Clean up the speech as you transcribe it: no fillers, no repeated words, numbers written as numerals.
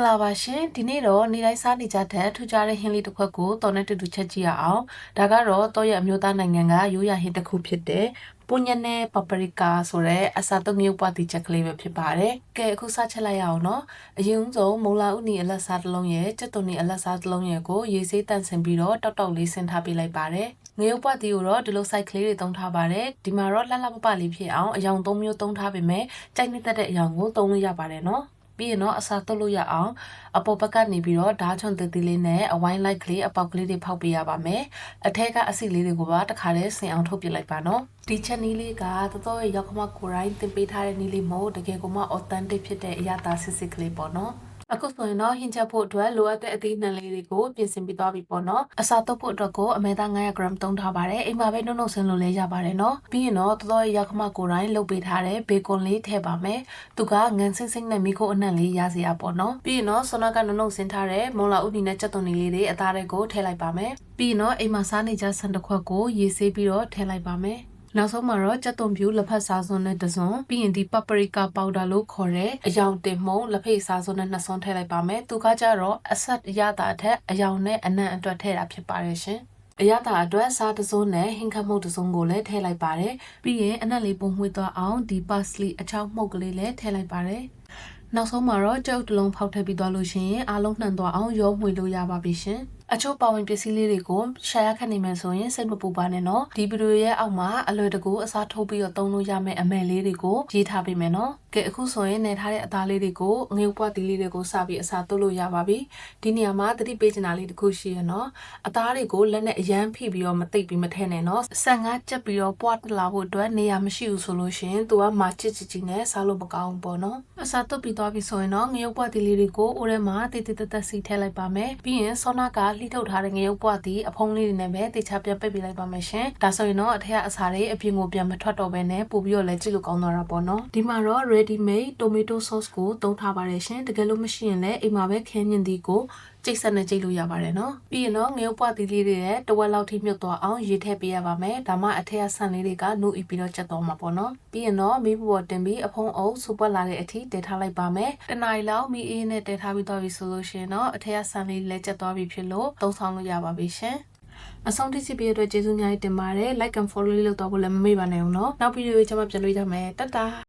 ္ဂလာပါရှင်ဒီနေ့တော့နေ့တိုင်းစားနေကြတဲ့ထူးခြားတဲ့ဟင်းလေးတစ်ခွက်ကိုတော်နဲ့တူတူချက်ကြည့်ရအောင်ဒါကတော့တော့ရဲ့အမျိုးသားနိုင်ငံကရိုးရာဟင်းတစ်ခုဖြစ်တဲ့ပုညနဲ့ပပရိကာဆိုတဲ့အစာသုံးမျိုးပွားတိချက်ကလေးပဲဖြစ်ပါတယ်ကဲအခုစချက်လိုက်ရအောင်နော်အရင်ဆုံးမုံလာဥနီအလက်စားတစ်လုံးရဲ့ကြက်သွန်နီအလက်စားတစ်လုံးရဲ့ကိုရေဆေးတန့်စင်ပြီးတော့တောက်တောက်လေးဆင်းထားပေးလိုက်ပါတယ်ငရုတ်ပွားတီကိုတော့ဒီလို site ကလေးတွေသုံးထားပါတယ်ဒီမှာတော့လှလှပပလေးဖြစ်အောင်အယောင်၃မျိုးသုံးထားပေမဲ့ကြိုက်နှစ်သက်တဲ့အယောင်ကိုသုံးလို့ရပါတယ်နော်ပြီးရင်တော့အစာတုပ်လို့ရအောင်အပေါ်ဘက်ကနေပြီးတော့ဓာတ်ချွန်သေးသေးလေးနဲ့အဝိုင်းလိုက်ကလေးအပေါက်ကလေးတွေဖောက်ပေးရပါမယ်အထက်ကအစီလေးတွေကိုပါတခါလေးဆင်အောင်ထုတ်ပြလိုက်ပါနော်ဒီချက်နီးလေးကတော်တော်ရောက်ခမကိုရိုင်းတင်ပေးထားတဲ့နီးလေးမို့တကယ်ကိုမှ authentic ဖြစ်တဲ့အရာသားစစ်စစ်ကလေးပေါ့နော်အခုဆိုရင်တော့ဟင်းချက်ဖို့အတွက်လိုအပ်တဲ့အသီးနှံလေးတွေကိုပြင်ဆင်ပြီးသွားပြီပေါ့နော်အစာတုပ်ဖို့အတွက်ကိုအမဲသား900 gram သုံးထားပါတယ်အိမ်မှာပဲနှုတ်နှုတ်ဆင်းလို့လည်းရပါတယ်နော်ပြီးရင်တော့တော်တော်ရောက်ခမကိုရိုင်းလုပ်ပေးထားတဲ့ဘေကွန်လေးထည့်ပါမယ်သူကငန်းစိမ့်စိမ့်နဲ့မိခိုးအနှံ့လေးရစေရပေါ့နော်ပြီးရင်တော့ဆောနာကနှုတ်နှုတ်ဆင်းထားတဲ့မုံလာဥနီနဲ့ကြက်သွန်နီလေးတွေအသားတွေကိုထည့်လိုက်ပါမယ်ပြီးရင်တော့အိမ်မှာစားနေကြဆန်တစ်ခွက်ကိုရေဆေးပြီးတော့ထည့်လိုက်ပါမယ်နောက်ဆုံးမှာတော့ကြက်သွန်ဖြူလက်ဖက်စားစွန်းနဲ့တစ်စွန်းပြီးရင်ဒီပပရိကာပေါဒါလို့ခေါ်တဲ့အယောင်တင်မှုန့်လက်ဖက်စားစွန်းနဲ့2စွန်းထည့်လိုက်ပါမယ်သူကကြတော့အဆက်ရတာအထက်အယောင်နဲ့အနံ့အတွက်ထည့်တာဖြစ်ပါတယ်ရှင်အရသာအတွက်စားတစုံနဲ့ဟင်းခတ်မှုတ်တစုံကိုလည်းထည့်လိုက်ပါတယ်ပြီးရင်အနက်လေးပုံမှွေသွားအောင်ဒီ parsley အချောင်းမှုတ်ကလေးလည်းထည့်လိုက်ပါတယ်နောက်ဆုံးမှာတော့ကြောက်တလုံးဖောက်ထည့်ပြီးသွားလို့ရှိရင်အားလုံးနှံသွားအောင်ရောမှွေလို့ရပါပြီရှင်အချို့ပါဝင်ပစ္စည်းလေးတွေကိုရှာရခက်နေမယ်ဆိုရင်စိတ်မပူပါနဲ့နော်ဒီဗီဒီယိုရဲ့အောက်မှာအလွယ်တကူအစားထိုးပြီးတော့သုံးလို့ရမယ့်အမယ်လေးတွေကိုရေးထားပေးမယ်နော်ကဲအခုဆိုရင်နေထားတဲ့အသားလေးတွေကိုငရုတ်ပွားတီလေးတွေကိုစပြီးအစားသွတ်လို့ရပါပြီဒီနေရာမှာသတိပေးချင်တာလေးတစ်ခုရှိရနော်အသားတွေကိုလက်နဲ့အရမ်းဖိပြီးတော့မသိပ်ပြီးမထဲနဲ့နော်ဆန်ကကြက်ပြီးတော့ပွားတလာဖို့အတွက်နေရာမရှိဘူးဆိုလို့ရှိရင်သူကမာချစ်ချစ်ကြီးနဲ့စားလို့မကောင်းဘူးပေါ့နော်အစားသွတ်ပြီးသွားပြီဆိုရင်တော့ငရုတ်ပွားတီလေးတွေကိုအိုးထဲမှာတိတိတတ်စီထည့်လိုက်ပါမယ်ပြီးရင်ဆောနာကလှိထုတ်ထားတဲ့ငရုတ်ပွားတီအဖုံးလေးတွေနဲ့ပဲတေချာပြန်ပိတ်ပေးလိုက်ပါမယ်ရှင်ဒါဆိုရင်တော့အထက်ကအစာတွေအပြင်ကိုပြန်မထွက်တော့ဘဲနဲ့ပို့ပြီးတော့လည်းကြည့်လို့ကောင်းသွားတာပေါ့နော်ဒီမှာတော့ ready made tomato sauce ကိုသုံးထားပါတယ်ရှင်တကယ်လို့မရှိရင်လည်းအိမ်မှာပဲခင်းညင်ဒီကိုကျိတ်ဆက်နဲ့ကျိတ်လို့ရပါတယ်နော်ပြီးရင်တော့ငရုတ်ပွားတီလေးတွေရဲ့တဝက်လောက်ထိမြုပ်သွားအောင်ရေထည့်ပေးရပါမယ်ဒါမှအထက်ကဆန်လေးတွေကနုအီပြီးတော့ချက်သွားမှာပေါ့နော်ပြီးရင်တော့မီးပေါ်တင်ပြီးအဖုံးအုပ်စူပွက်လာတဲ့အထိတည်ထားလိုက်ပါမယ်တနားရီလောက်မီးအေးနဲ့တည်ထားပြီးသွားပြီဆိုလို့ရှိရင်တော့အထက်ကဆန်လေးလည်းချက်သွားပြီဖြစ်လို့သုံးဆောင်လို့ရပါပြီရှင်အဆုံးထိစီပြည့်အတွက်ကျေးဇူးများတင်ပါတယ် like and follow လေးလုပ်တော့ဖို့လည်းမမေ့ပါနဲ့ဦးနော်နောက်ဗီဒီယိုကျမှပြန်တွေ့ကြမယ်တတ်တာ